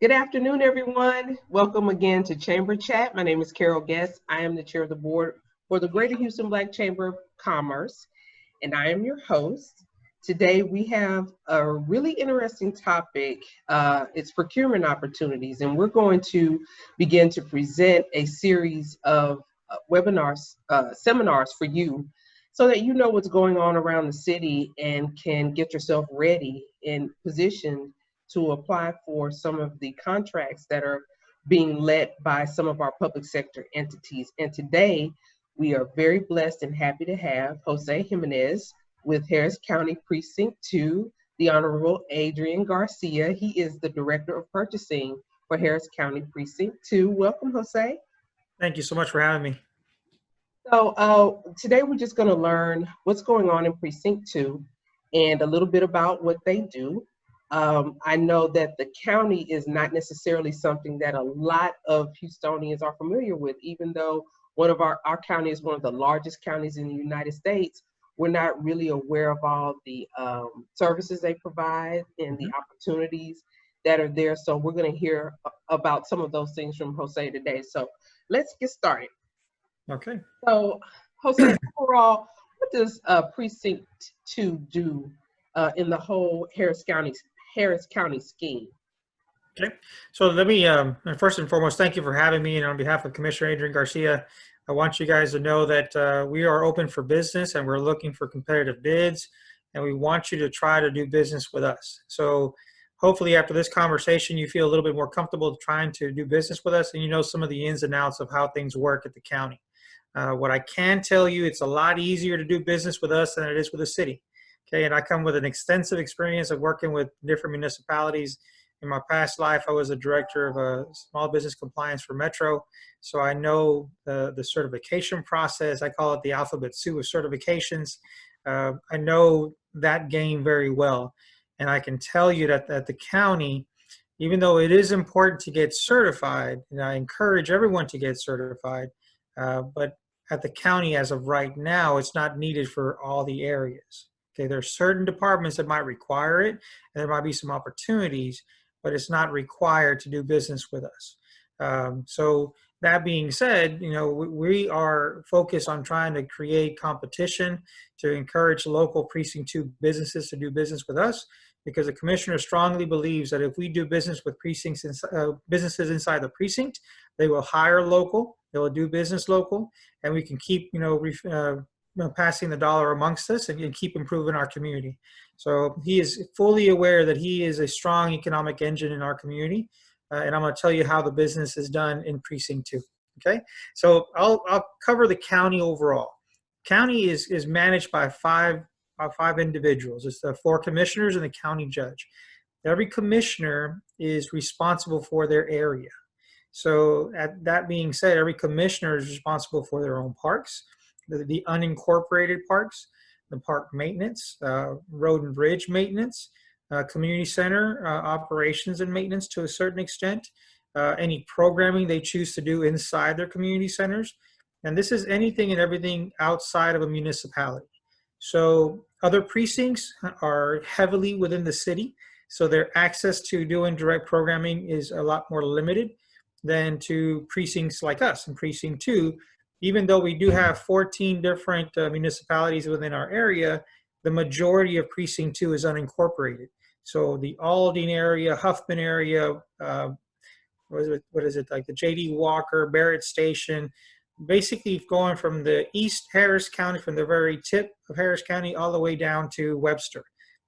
Good afternoon, everyone. Welcome again to Chamber Chat. My name is Carol Guest. I am the chair of the board for the Greater Houston Black Chamber of Commerce, and I am your host. Today, we have a really interesting topic. It's procurement opportunities, and we're going to begin to present a series of seminars for you so that you know what's going on around the city and can get yourself ready and positioned to apply for some of the contracts that are being led by some of our public sector entities. And today, we are very blessed and happy to have Jose Jiminez with Harris County Precinct 2, the Honorable Adrian Garcia. He is the Director of Purchasing for Harris County Precinct 2. Welcome, Jose. Thank you so much for having me. So today we're just going to learn what's going on in Precinct 2 and a little bit about what they do. I know that the county is not necessarily something that a lot of Houstonians are familiar with, even though one of our county is one of the largest counties in the United States. We're not really aware of all the services they provide and the opportunities that are there. So we're going to hear about some of those things from Jose today. So let's get started. Okay. So Jose, overall, what does Precinct 2 do in the whole Harris County scheme? Okay. So let me, first and foremost, thank you for having me. And on behalf of Commissioner Adrian Garcia, I want you guys to know that we are open for business and we're looking for competitive bids. And we want you to try to do business with us. So hopefully after this conversation, you feel a little bit more comfortable trying to do business with us and you know some of the ins and outs of how things work at the county. What I can tell you, it's a lot easier to do business with us than it is with the city. Okay, and I come with an extensive experience of working with different municipalities. In my past life, I was a director of a small business compliance for Metro. So I know the certification process. I call it the alphabet soup of certifications. I know that game very well. And I can tell you that at the county, even though it is important to get certified, and I encourage everyone to get certified, but at the county as of right now, it's not needed for all the areas. Okay, there are certain departments that might require it, and there might be some opportunities, but it's not required to do business with us. So that being said, you know, we are focused on trying to create competition to encourage local Precinct 2 businesses to do business with us, because the commissioner strongly believes that if we do business with businesses inside the precinct, they will hire local, they will do business local, and we can keep, passing the dollar amongst us and keep improving our community. So he is fully aware that he is a strong economic engine in our community. And I'm going to tell you how the business is done in Precinct 2. Okay, so I'll cover the county overall. County is managed by five individuals. It's the 4 commissioners and the county judge. Every commissioner is responsible for their area. So that being said, every commissioner is responsible for their own parks, the unincorporated parks, the park maintenance, road and bridge maintenance, community center operations and maintenance to a certain extent, any programming they choose to do inside their community centers. And this is anything and everything outside of a municipality. So other precincts are heavily within the city, so their access to doing direct programming is a lot more limited than to precincts like us in Precinct 2. Even though we do have 14 different municipalities within our area, the majority of Precinct 2 is unincorporated. So the Aldine area, Huffman area, what is it, like the J.D. Walker, Barrett Station, basically going from the East Harris County, from the very tip of Harris County all the way down to Webster.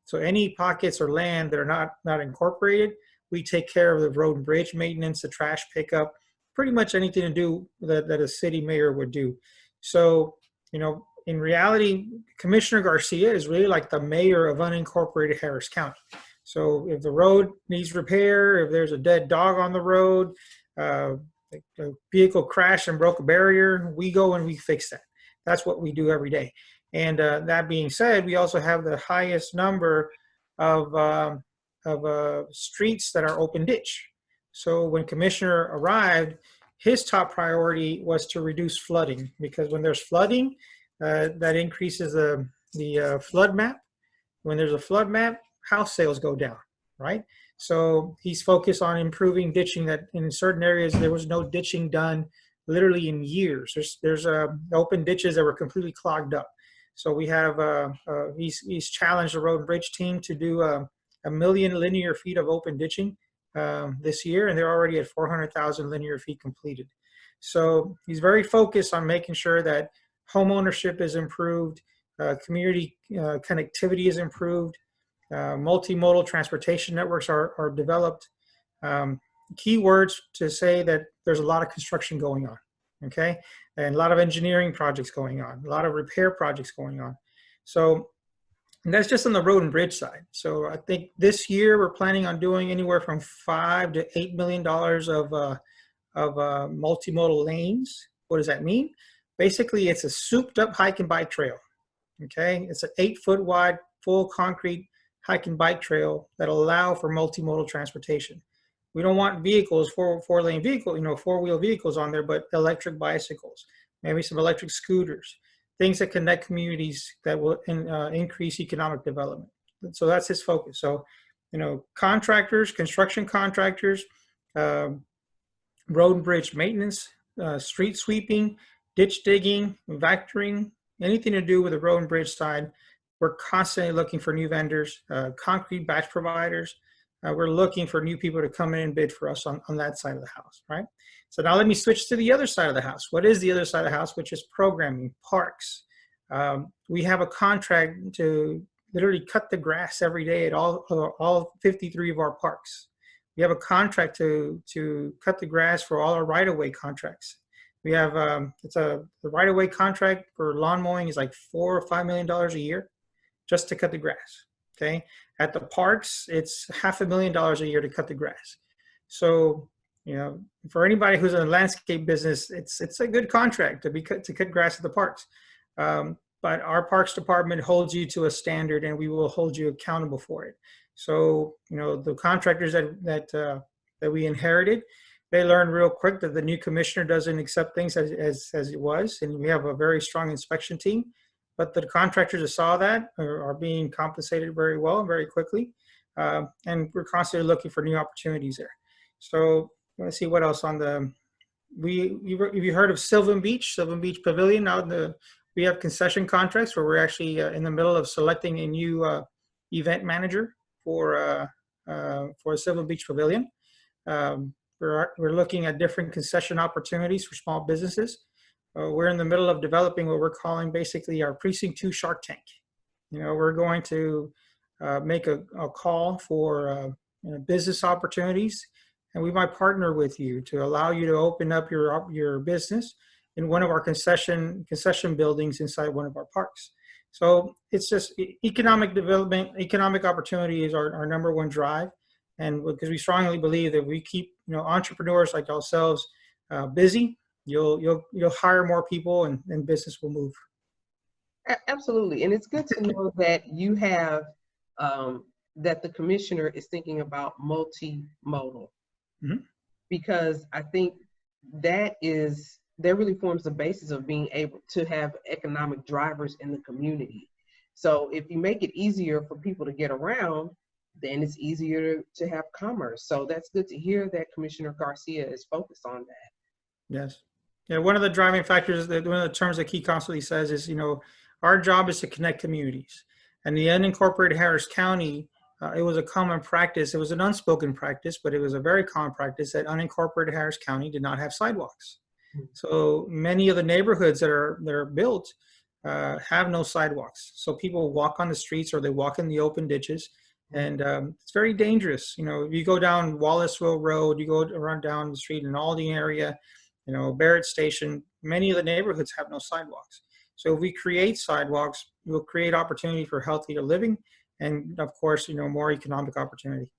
So any pockets or land that are not incorporated, we take care of the road and bridge maintenance, the trash pickup, pretty much anything to do that a city mayor would do. So, you know, in reality, Commissioner Garcia is really like the mayor of unincorporated Harris County. So if the road needs repair, if there's a dead dog on the road, a vehicle crashed and broke a barrier, we go and we fix that. That's what we do every day. And that being said, we also have the highest number of streets that are open ditch. So when Commissioner arrived, his top priority was to reduce flooding, because when there's flooding, that increases the flood map. When there's a flood map, house sales go down, right? So he's focused on improving ditching. That in certain areas there was no ditching done literally in years. There's open ditches that were completely clogged up. So we have he's challenged the road and bridge team to do 1 million linear feet of open ditching this year, and they're already at 400,000 linear feet completed. So he's very focused on making sure that home ownership is improved, community connectivity is improved, multimodal transportation networks are developed. Key words to say that there's a lot of construction going on, okay? And a lot of engineering projects going on, a lot of repair projects going on. So and that's just on the road and bridge side. So I think this year we're planning on doing anywhere from $5 to $8 million of multimodal lanes. What does that mean? Basically, it's a souped up hike and bike trail, okay? It's an 8-foot wide, full concrete hike and bike trail that allow for multimodal transportation. We don't want vehicles, four-lane vehicle, four-wheel vehicles on there, but electric bicycles, maybe some electric scooters, things that connect communities that will increase economic development. So that's his focus. So, contractors, construction contractors, road and bridge maintenance, street sweeping, ditch digging, vectoring, anything to do with the road and bridge side. We're constantly looking for new vendors, concrete batch providers. We're looking for new people to come in and bid for us on that side of the house, right? So now let me switch to the other side of the house. What is the other side of the house, which is programming, parks. We have a contract to literally cut the grass every day at all 53 of our parks. We have a contract to cut the grass for all our right-of-way contracts. We have, the right-of-way contract for lawn mowing is like $4 or $5 million a year just to cut the grass, okay? At the parks, it's $500,000 a year to cut the grass. So, for anybody who's in the landscape business, it's a good contract to cut grass at the parks. But our parks department holds you to a standard, and we will hold you accountable for it. So, the contractors that we inherited, they learned real quick that the new commissioner doesn't accept things as it was, and we have a very strong inspection team. But the contractors that saw that are being compensated very well and very quickly, and we're constantly looking for new opportunities there. So let's see what else on the. Have you heard of Sylvan Beach Pavilion? We have concession contracts where we're actually in the middle of selecting a new event manager for Sylvan Beach Pavilion. We're looking at different concession opportunities for small businesses. We're in the middle of developing what we're calling basically our Precinct 2 Shark Tank. We're going to make a call for business opportunities, and we might partner with you to allow you to open up your business in one of our concession buildings inside one of our parks. So it's just economic development, economic opportunity is our number one drive, and because we strongly believe that we keep entrepreneurs like ourselves busy, you'll hire more people and business will move. Absolutely. And it's good to know that you have that the commissioner is thinking about multimodal, because I think that really forms the basis of being able to have economic drivers in the community. So if you make it easier for people to get around, then it's easier to have commerce. So that's good to hear that Commissioner Garcia is focused on that. Yes. Yeah, one of the driving factors, one of the terms that he constantly says is, our job is to connect communities. And the unincorporated Harris County, it was a common practice. It was an unspoken practice, but it was a very common practice that unincorporated Harris County did not have sidewalks. So many of the neighborhoods that are built have no sidewalks. So people walk on the streets or they walk in the open ditches. And it's very dangerous. You go down Wallaceville Road, you go around down the street in Aldine area, Barrett Station, many of the neighborhoods have no sidewalks. So if we create sidewalks, we'll create opportunity for healthier living and, of course, more economic opportunity.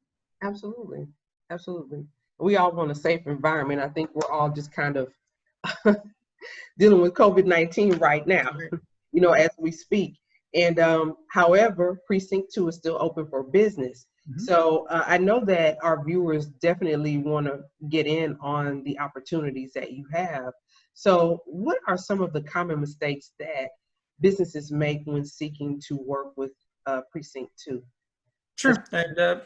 Absolutely. Absolutely. We all want a safe environment. I think we're all just kind of dealing with COVID-19 right now, as we speak. And however, Precinct 2 is still open for business. So I know that our viewers definitely want to get in on the opportunities that you have. So what are some of the common mistakes that businesses make when seeking to work with Precinct 2? Sure. And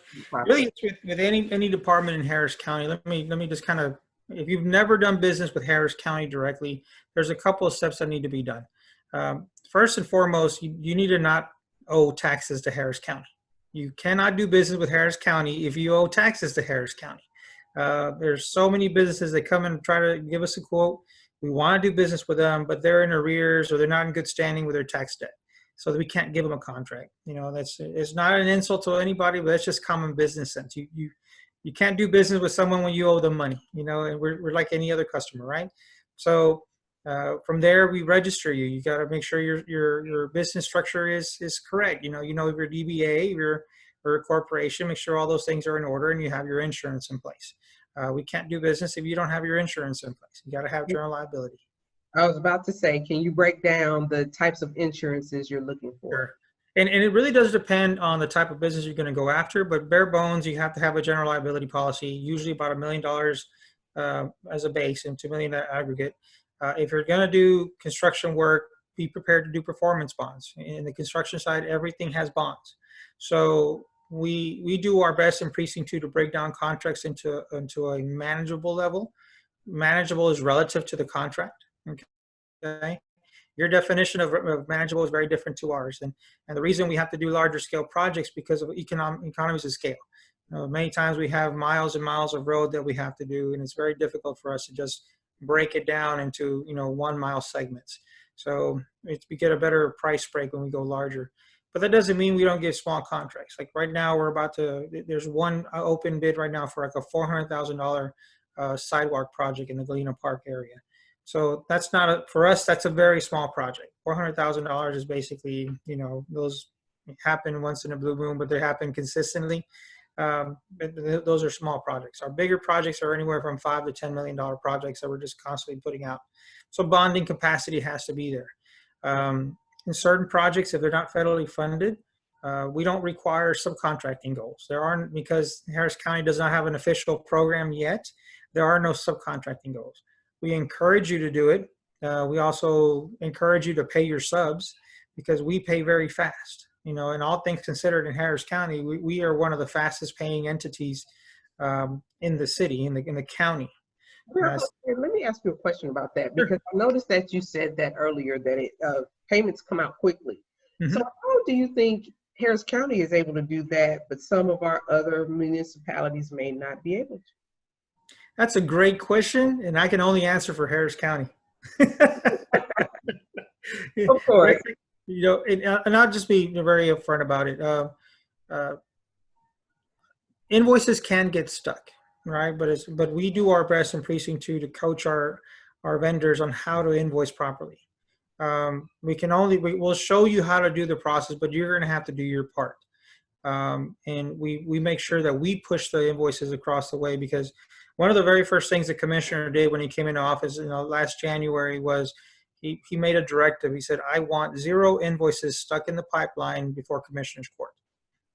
really, it's with any department in Harris County. Let me just kind of, if you've never done business with Harris County directly, there's a couple of steps that need to be done. First and foremost, you need to not owe taxes to Harris County. You cannot do business with Harris County if you owe taxes to Harris County. There's so many businesses that come and try to give us a quote. We want to do business with them, but they're in arrears or they're not in good standing with their tax debt, so that we can't give them a contract. You know, it's not an insult to anybody, but that's just common business sense. You can't do business with someone when you owe them money. You know, and we're like any other customer, right? So from there, we register you. You got to make sure your business structure is correct. You know if you're DBA, you're a corporation. Make sure all those things are in order and you have your insurance in place. We can't do business if you don't have your insurance in place. You got to have general liability. I was about to say, can you break down the types of insurances you're looking for? Sure. And it really does depend on the type of business you're going to go after, but bare bones, you have to have a general liability policy, usually about $1 million as a base and $2 million aggregate. If you're going to do construction work, be prepared to do performance bonds. In the construction side, everything has bonds. So we do our best in Precinct 2 to break down contracts into a manageable level. Manageable is relative to the contract. Okay. Your definition of manageable is very different to ours. And the reason we have to do larger scale projects because of economies of scale. You know, many times we have miles and miles of road that we have to do, and it's very difficult for us to just break it down into 1 mile segments. So we get a better price break when we go larger. But that doesn't mean we don't get small contracts. Like right now, there's one open bid right now for like a $400,000 sidewalk project in the Galena Park area. So that's for us, that's a very small project. $400,000 is basically, those happen once in a blue moon, but they happen consistently. Those are small projects. Our bigger projects are anywhere from $5 to $10 million projects that we're just constantly putting out. So bonding capacity has to be there. In certain projects, if they're not federally funded, we don't require subcontracting goals. There aren't, because Harris County does not have an official program yet. There are no subcontracting goals. We encourage you to do it. We also encourage you to pay your subs because we pay very fast. And all things considered in Harris County, we are one of the fastest paying entities in the city, in the county. Let me ask you a question about that, because I noticed that you said that earlier, that payments come out quickly. Mm-hmm. So how do you think Harris County is able to do that, but some of our other municipalities may not be able to? That's a great question, and I can only answer for Harris County. Of course. And I'll just be very upfront about it. Invoices can get stuck, right? But we do our best in Precinct 2 to coach our vendors on how to invoice properly. We'll show you how to do the process, but you're going to have to do your part. And we make sure that we push the invoices across the way, because one of the very first things the commissioner did when he came into office, last January, was he made a directive. He said, I want 0 invoices stuck in the pipeline before commissioner's court,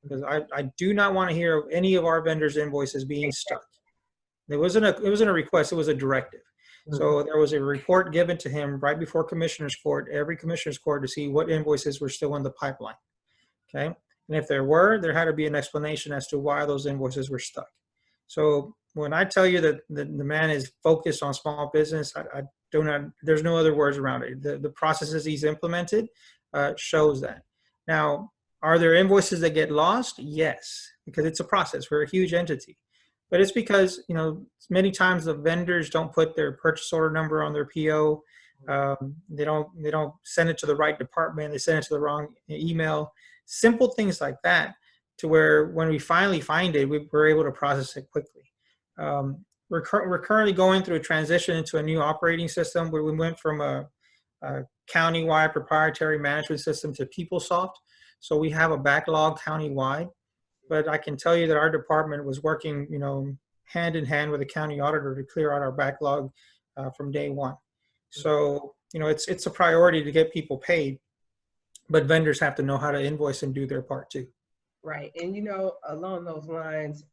because I do not want to hear of any of our vendors' invoices being stuck. It wasn't a request, it was a directive. Mm-hmm. So there was a report given to him right before commissioner's court, every commissioner's court, to see what invoices were still in the pipeline. Okay. And if there had to be an explanation as to why those invoices were stuck. So when I tell you that the man is focused on small business, there's no other words around it. The processes he's implemented shows that. Now, are there invoices that get lost? Yes, because it's a process. We're a huge entity. But it's because, many times the vendors don't put their purchase order number on their PO. They don't send it to the right department. They send it to the wrong email. Simple things like that, to where when we finally find it, we're able to process it quickly. We're currently going through a transition into a new operating system where we went from a county-wide proprietary management system to PeopleSoft. So we have a backlog county-wide, but I can tell you that our department was working, hand in hand with the county auditor to clear out our backlog from day one. So, it's a priority to get people paid, but vendors have to know how to invoice and do their part too. Right. And, along those lines,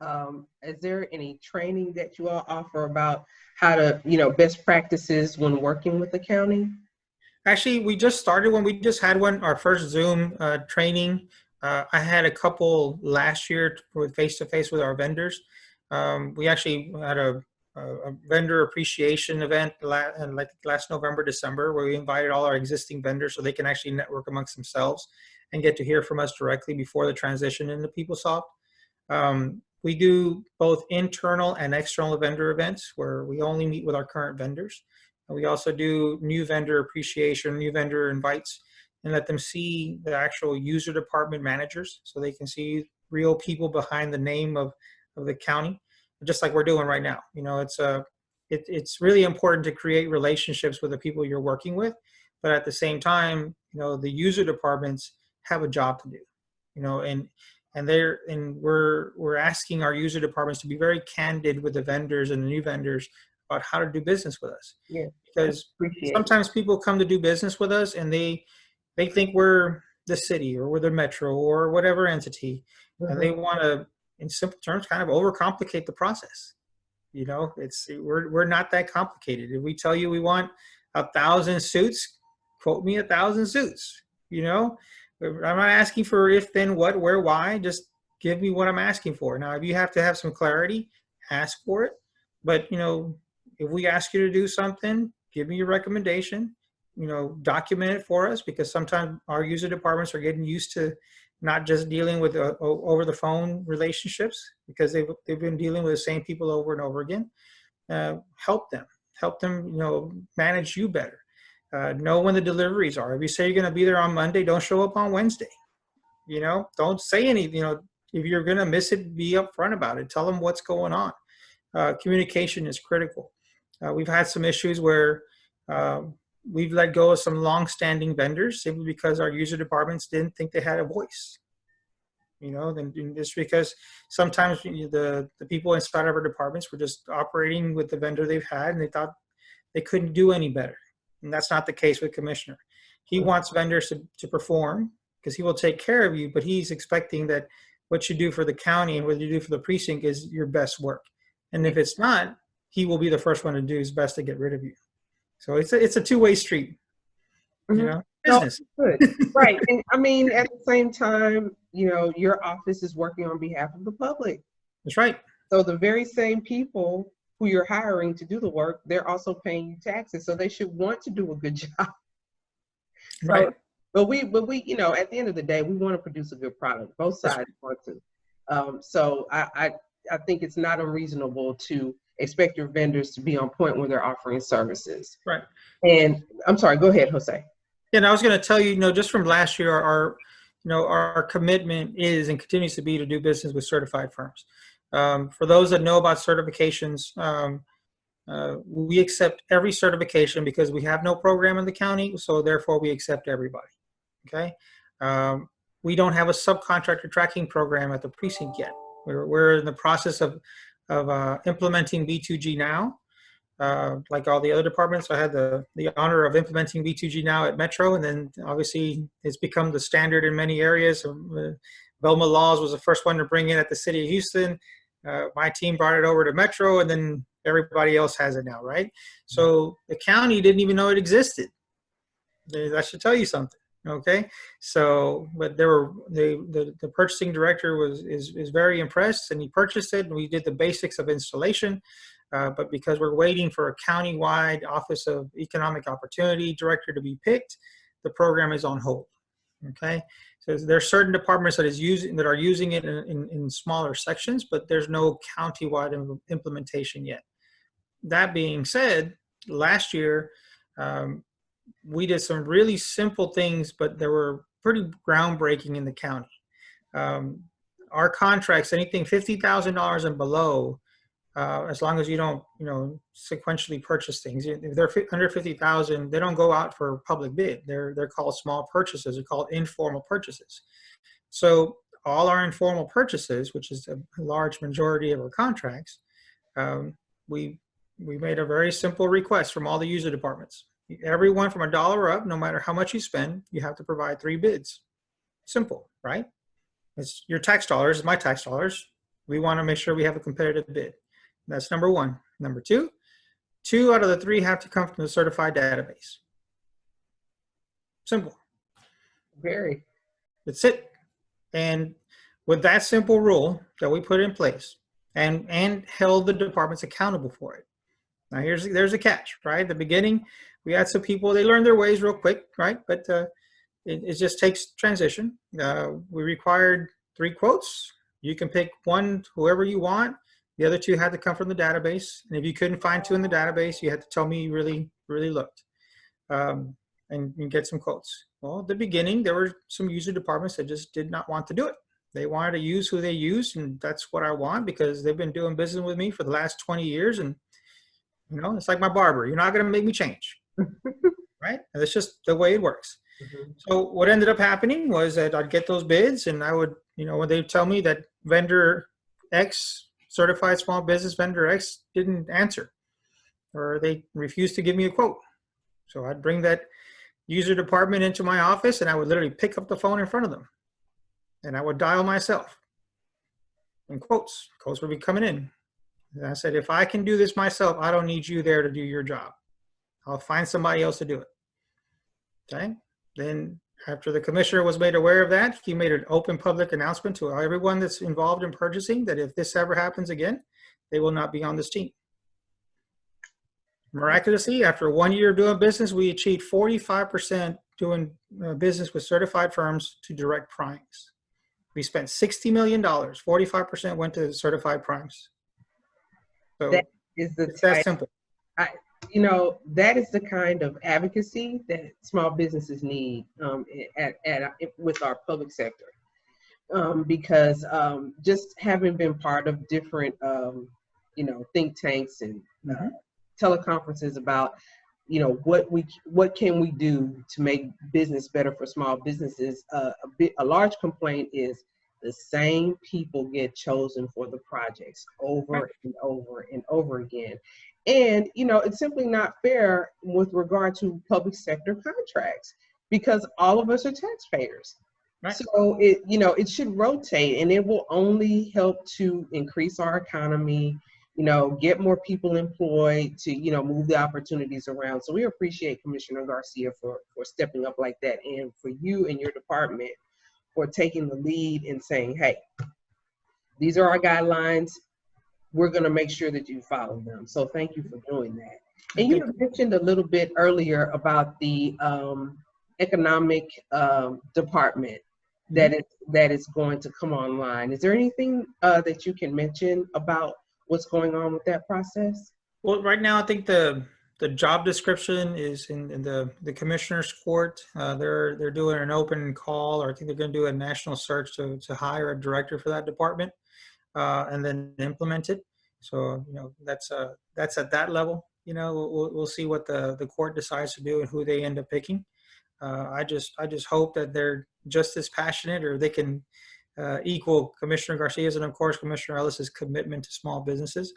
is there any training that you all offer about how to, best practices when working with the county? Actually, we just started one. We just had our first Zoom training I had a couple last year with face-to-face with our vendors. We actually had a vendor appreciation event like last November, December, where we invited all our existing vendors so they can actually network amongst themselves and get to hear from us directly before the transition into PeopleSoft. We do both internal and external vendor events where we only meet with our current vendors. And we also do new vendor appreciation, new vendor invites, and let them see the actual user department managers so they can see real people behind the name of the county, just like we're doing right now. You know, it's really important to create relationships with the people you're working with, but at the same time, you know, the user departments have a job to do, you know, and we're asking our user departments to be very candid with the vendors and the new vendors about how to do business with us. Yeah, because sometimes people come to do business with us and they think we're the city or we're the metro or whatever entity, and they want to, in simple terms, kind of overcomplicate the process. You know, we're not that complicated. If we tell you we want 1,000 suits, quote me 1,000 suits. You know, I'm not asking for if, then, what, where, why. Just give me what I'm asking for. Now, if you have to have some clarity, ask for it. But, you know, if we ask you to do something, give me your recommendation. You know, document it for us, because sometimes our user departments are getting used to not just dealing with over the phone relationships, because they've been dealing with the same people over and over again. Help them, you know, manage you better. Know when the deliveries are. If you say you're going to be there on Monday, don't show up on Wednesday. You know, don't say anything. You know, if you're going to miss it, be upfront about it. Tell them what's going on. Communication is critical. We've had some issues where we've let go of some long-standing vendors simply because our user departments didn't think they had a voice. You know, then just because sometimes the people inside of our departments were just operating with the vendor they've had, and they thought they couldn't do any better. And that's not the case with Commissioner. He wants vendors to perform, because he will take care of you, but he's expecting that what you do for the county and what you do for the precinct is your best work. And if it's not, he will be the first one to do his best to get rid of you. So it's a two-way street, you know, business. No, good. Right. And I mean, at the same time, you know, your office is working on behalf of the public. That's right. So the very same people who you're hiring to do the work, they're also paying you taxes. So they should want to do a good job. Right. So, but we, you know, at the end of the day, we want to produce a good product. Both sides want to. So I think it's not unreasonable to expect your vendors to be on point when they're offering services. Right. And I'm sorry, go ahead, Jose. Yeah, and I was going to tell you, you know, just from last year, our commitment is and continues to be to do business with certified firms. For those that know about certifications, we accept every certification because we have no program in the county, so therefore we accept everybody. Okay. We don't have a subcontractor tracking program at the precinct yet. We're in the process of implementing B2G now, like all the other departments. I had the honor of implementing B2G now at Metro, and then obviously it's become the standard in many areas. Velma Laws was the first one to bring it at the city of Houston. My team brought it over to Metro, and then everybody else has it now, right? So the county didn't even know it existed. That should tell you something. Okay, so but the purchasing director is very impressed, and he purchased it, and we did the basics of installation. But because we're waiting for a countywide Office of Economic Opportunity director to be picked, the program is on hold. Okay, so there are certain departments that are using it in smaller sections, but there's no countywide implementation yet. That being said, last year, we did some really simple things, but they were pretty groundbreaking in the county. Our contracts, anything $50,000 and below, as long as you don't, you know, sequentially purchase things. If they're under $50,000, they don't go out for public bid. They're called small purchases. They're called informal purchases. So all our informal purchases, which is a large majority of our contracts, we made a very simple request from all the user departments. Everyone from $1 up, no matter how much you spend, you have to provide 3 bids. Simple, right? It's your tax dollars, it's my tax dollars. We want to make sure we have a competitive bid. That's number one. Number two, 2 out of the 3 have to come from the certified database. Simple. Very. That's it. And with that simple rule that we put in place and held the departments accountable for it. Now there's a catch, right? At the beginning, we had some people, they learned their ways real quick, right? But it just takes transition. We required 3 quotes. You can pick one, whoever you want. The other 2 had to come from the database. And if you couldn't find 2 in the database, you had to tell me you really looked, and get some quotes. Well, at the beginning, there were some user departments that just did not want to do it. They wanted to use who they use, and that's what I want because they've been doing business with me for the last 20 years. And, it's like my barber. You're not going to make me change, right? And that's just the way it works. Mm-hmm. So what ended up happening was that I'd get those bids, and I would, when they tell me that vendor X, certified small business vendor X, didn't answer, or they refused to give me a quote. So I'd bring that user department into my office, and I would literally pick up the phone in front of them, and I would dial myself, and quotes would be coming in. And I said, if I can do this myself, I don't need you there to do your job. I'll find somebody else to do it. Okay. Then after the commissioner was made aware of that, he made an open public announcement to everyone that's involved in purchasing that if this ever happens again, they will not be on this team. Miraculously, after 1 year of doing business, we achieved 45% doing business with certified firms to direct primes. We spent $60 million. 45% went to certified primes. So that is it's that simple. That is the kind of advocacy that small businesses need with our public sector. Because just having been part of different, think tanks and teleconferences about, what can we do to make business better for small businesses. A large complaint is the same people get chosen for the projects over and over and over again. And, it's simply not fair with regard to public sector contracts because all of us are taxpayers. Right. So it should rotate, and it will only help to increase our economy, get more people employed to, move the opportunities around. So we appreciate Commissioner Garcia for stepping up like that, and for you and your department for taking the lead and saying, hey, these are our guidelines. We're going to make sure that you follow them. So thank you for doing that. And you mentioned a little bit earlier about the economic department that is going to come online. Is there anything that you can mention about what's going on with that process? Well, right now, I think the job description is in the commissioner's court. They're doing an open call, or I think they're going to do a national search to hire a director for that department, and then implement it. So that's at that level. We'll see what the court decides to do and who they end up picking. I just hope that they're just as passionate, or they can equal Commissioner Garcia's and of course Commissioner Ellis's commitment to small businesses.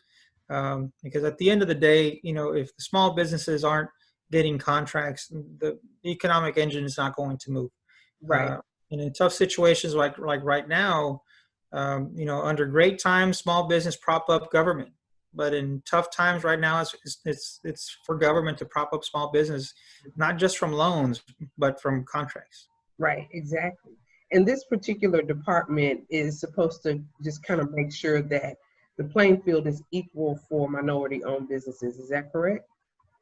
Because at the end of the day, if the small businesses aren't getting contracts, the economic engine is not going to move. Right. And in tough situations like right now, under great times, small business prop up government. But in tough times right now, it's for government to prop up small business, not just from loans, but from contracts. Right, exactly. And this particular department is supposed to just kind of make sure that the playing field is equal for minority-owned businesses. Is that correct?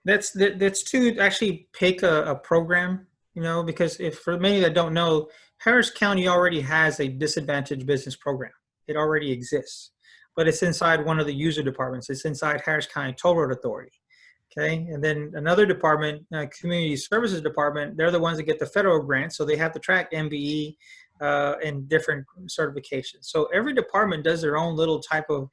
That's to actually pick a program, because if for many that don't know, Harris County already has a disadvantaged business program. It already exists, but it's inside one of the user departments. It's inside Harris County Toll Road Authority. Okay, and then another department, Community Services Department, they're the ones that get the federal grants, so they have to track MBE and different certifications. So every department does their own little type of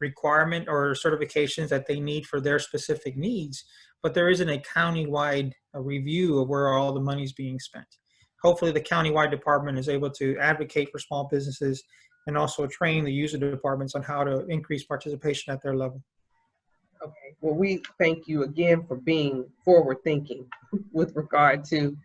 requirement or certifications that they need for their specific needs, but there isn't a county-wide review of where all the money's being spent. Hopefully the county-wide department is able to advocate for small businesses and also train the user departments on how to increase participation at their level. Okay, well, we thank you again for being forward-thinking with regard to,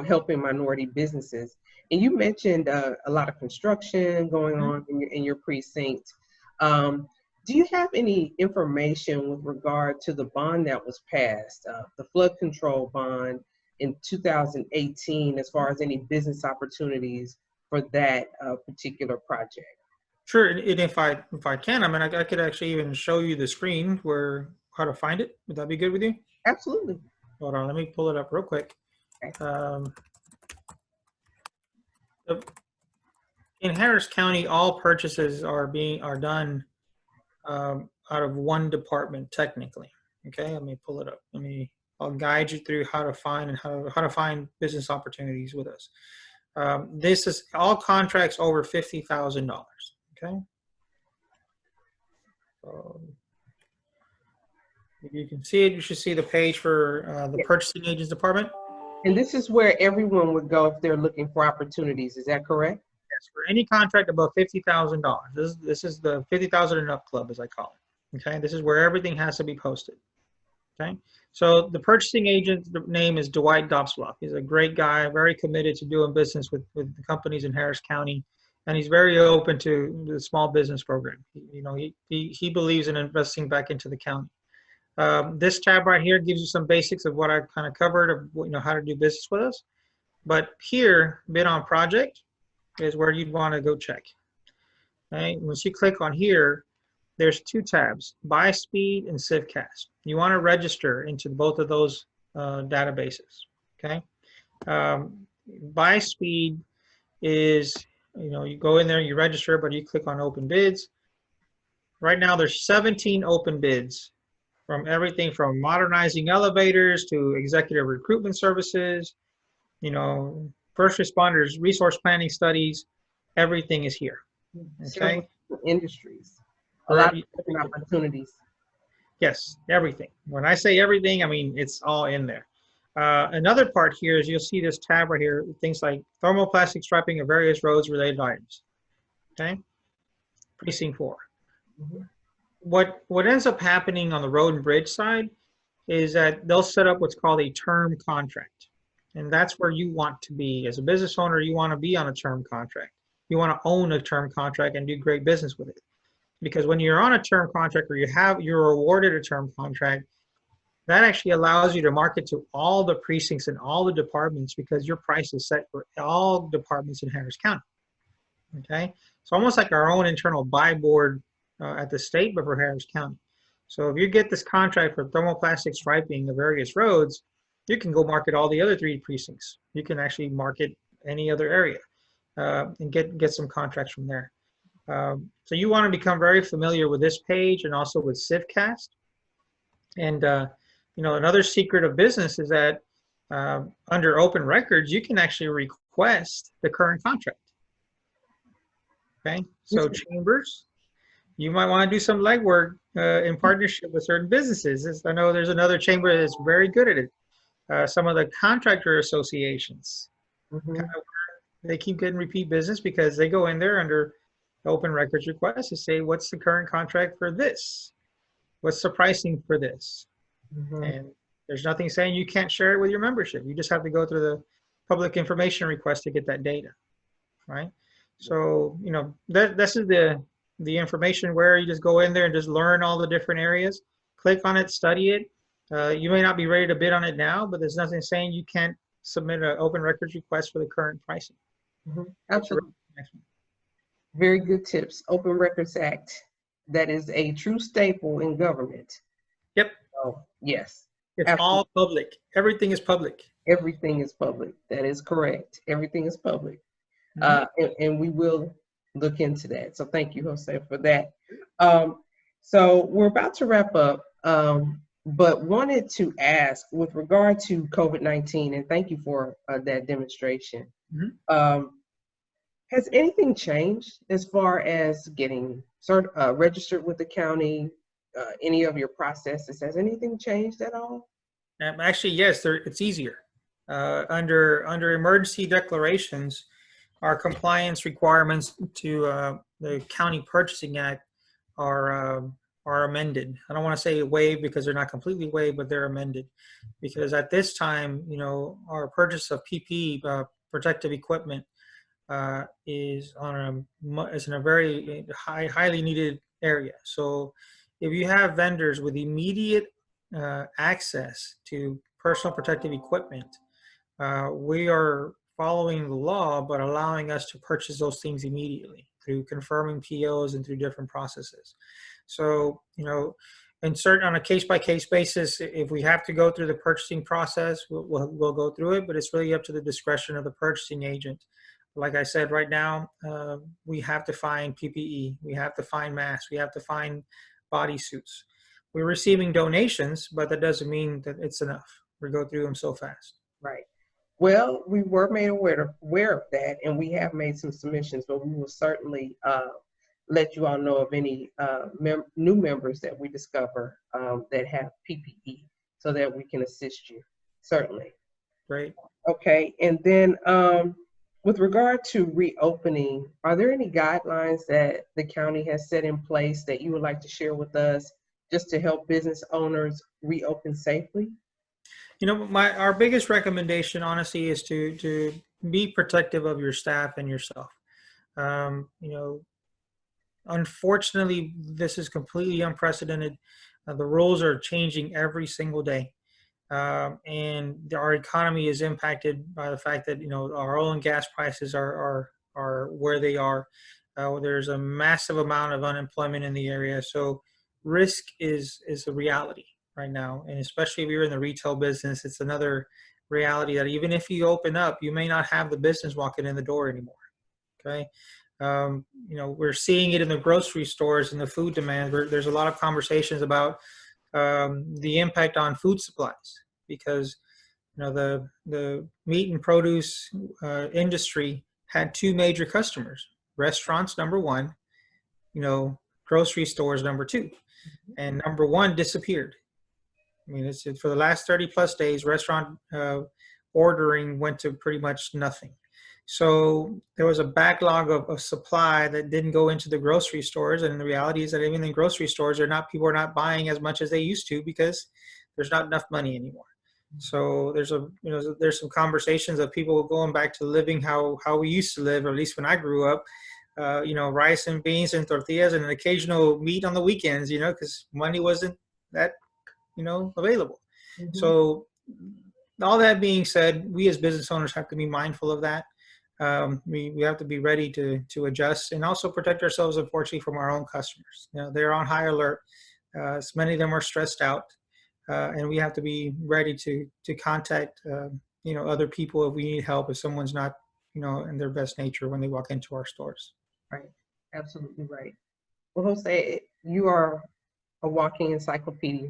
helping minority businesses. And you mentioned a lot of construction going on in your precinct. Do you have any information with regard to the bond that was passed, the flood control bond in 2018, as far as any business opportunities for that particular project? Sure, and if I can, I mean, I could actually even show you the screen where how to find it. Would that be good with you? Absolutely. Hold on, let me pull it up real quick. Okay. In Harris County, all purchases are done out of one department technically. Okay, let me pull it up. I'll guide you through how to find and how to find business opportunities with us. This is all contracts over $50,000. Okay. If you can see it, you should see the page for the purchasing agents department. And this is where everyone would go if they're looking for opportunities. Is that correct? Yes, for any contract above $50,000. This is the 50,000 and up club, as I call it. Okay, this is where everything has to be posted. Okay, so the purchasing agent's name is Dwight Dobsloff. He's a great guy, very committed to doing business with the companies in Harris County, and he's very open to the small business program. You know, he believes in investing back into the county. This tab right here gives you some basics of what I kind of covered of how to do business with us. But here, bid on project is where you'd want to go check. Okay? Once you click on here, there's two tabs, Buy Speed and CivCast. You want to register into both of those databases. Okay. Buy Speed is, you go in there, you register, but you click on Open Bids. Right now, there's 17 open bids. From everything from modernizing elevators to executive recruitment services, first responders, resource planning studies, everything is here. Okay. Industries, a lot of different opportunities. Yes, everything. When I say everything, I mean it's all in there. Another part here is you'll see this tab right here, things like thermoplastic striping of various roads related items. Okay. Precinct 4. Mm-hmm. What ends up happening on the road and bridge side is that they'll set up what's called a term contract. And that's where you want to be. As a business owner, you want to be on a term contract. You want to own a term contract and do great business with it. Because when you're on a term contract or you're awarded a term contract, that actually allows you to market to all the precincts and all the departments because your price is set for all departments in Harris County. Okay? It's almost like our own internal buy board at the state, but for Harris County. So if you get this contract for thermoplastic striping of various roads, you can go market all the other 3 precincts. You can actually market any other area and get some contracts from there. So you want to become very familiar with this page and also with CivCast. And another secret of business is that under open records, you can actually request the current contract. Okay, so chambers, you might want to do some legwork in partnership with certain businesses. I know there's another chamber that's very good at it. Some of the contractor associations, they keep getting repeat business because they go in there under open records request to say, what's the current contract for this? What's the pricing for this? And there's nothing saying you can't share it with your membership. You just have to go through the public information request to get that data, right? So, this is the information where you just go in there and just learn all the different areas, click on it, study it. You may not be ready to bid on it now, but there's nothing saying you can't submit an open records request for the current pricing. Absolutely. Very good tips. Open Records Act. That is a true staple in government. Yep. So, yes. It's all public. Everything is public. Everything is public. That is correct. Everything is public. And we will look into that. So thank you, Jose, for that. So we're about to wrap up, but wanted to ask with regard to COVID-19, and thank you for that demonstration. Has anything changed as far as getting registered with the county, any of your processes? Has anything changed at all? Actually, yes, it's easier. Under emergency declarations, our compliance requirements to the County Purchasing Act are amended. I don't want to say waived because they're not completely waived, but they're amended. Because at this time, our purchase of PPE, protective equipment, is in a very highly needed area. So if you have vendors with immediate access to personal protective equipment, we are following the law, but allowing us to purchase those things immediately through confirming POs and through different processes. So, on a case-by-case basis, if we have to go through the purchasing process, we'll go through it, but it's really up to the discretion of the purchasing agent. Like I said, right now, we have to find PPE, we have to find masks, we have to find bodysuits. We're receiving donations, but that doesn't mean that it's enough. We go through them so fast. Right. Well, we were made aware of that, and we have made some submissions, but we will certainly let you all know of any new members that we discover that have PPE so that we can assist you, certainly. Great. Okay, and then with regard to reopening, are there any guidelines that the county has set in place that you would like to share with us just to help business owners reopen safely? Our biggest recommendation, honestly, is to be protective of your staff and yourself. Unfortunately, this is completely unprecedented. The rules are changing every single day. And our economy is impacted by the fact that, our oil and gas prices are where they are. There's a massive amount of unemployment in the area. So risk is a reality right now. And especially if you're in the retail business, it's another reality that even if you open up, you may not have the business walking in the door anymore. Okay. We're seeing it in the grocery stores and the food demand. There's a lot of conversations about the impact on food supplies because the meat and produce industry had two major customers: restaurants, number one, grocery stores, number two, and number one disappeared. I mean, it's for the last 30 plus days, restaurant ordering went to pretty much nothing. So there was a backlog of supply that didn't go into the grocery stores. And the reality is that even in grocery stores, people are not buying as much as they used to because there's not enough money anymore. So there's some conversations of people going back to living how we used to live, or at least when I grew up, rice and beans and tortillas and an occasional meat on the weekends, because money wasn't that, available. Mm-hmm. So all that being said, we as business owners have to be mindful of that. We have to be ready to adjust and also protect ourselves, unfortunately, from our own customers. They're on high alert. Many of them are stressed out, and we have to be ready to contact other people if we need help, if someone's not in their best nature when they walk into our stores. Right, absolutely right. Well, Jose, you are a walking encyclopedia.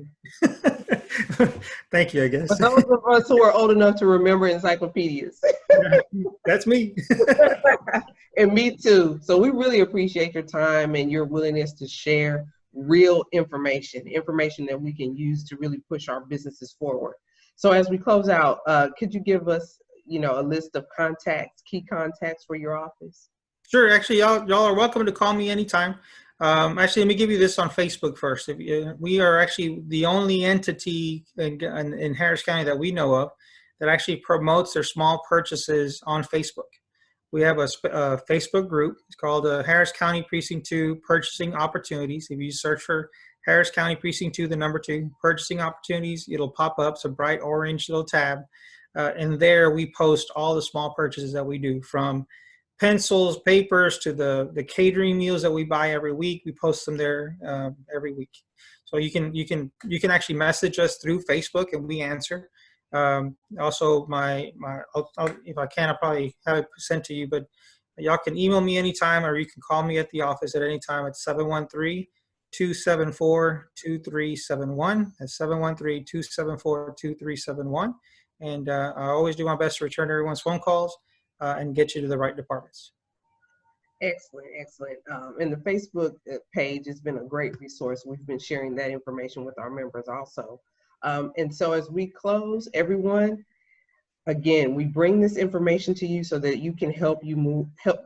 Thank you, I guess. For those of us who are old enough to remember encyclopedias. That's me. And me too. So we really appreciate your time and your willingness to share real information that we can use to really push our businesses forward. So as we close out, could you give us, a list of key contacts for your office? Sure. Actually, y'all are welcome to call me anytime. Actually, let me give you this on Facebook first. We are actually the only entity in Harris County that we know of that actually promotes their small purchases on Facebook. We have a Facebook group. It's called Harris County Precinct 2 Purchasing Opportunities. If you search for Harris County Precinct 2, the number 2, Purchasing Opportunities, it'll pop up. It's a bright orange little tab. And there we post all the small purchases that we do, from pencils, papers, to the catering meals that we buy every week. We post them there every week. So you can actually message us through Facebook and we answer. Also, if I can, I'll probably have it sent to you, but y'all can email me anytime, or you can call me at the office at any time at 713-274-2371. That's 713-274-2371. And I always do my best to return everyone's phone calls and get you to the right departments. Excellent, excellent. And the Facebook page has been a great resource. We've been sharing that information with our members also. And so as we close, everyone, again, we bring this information to you so that you can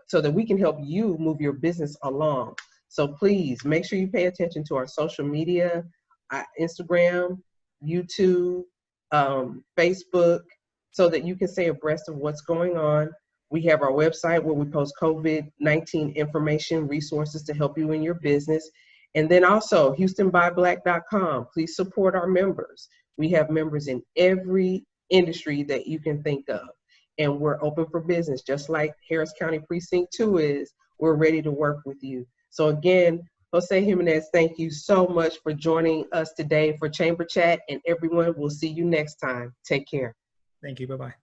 so that we can help you move your business along. So please make sure you pay attention to our social media, Instagram, YouTube, Facebook, so that you can stay abreast of what's going on. We have our website where we post COVID-19 information, resources to help you in your business. And then also HoustonBuyBlack.com. Please support our members. We have members in every industry that you can think of. and we're open for business, just like Harris County Precinct 2 is. We're ready to work with you. So again, Jose Jiminez, thank you so much for joining us today for Chamber Chat, and everyone, we'll see you next time. Take care. Thank you. Bye-bye.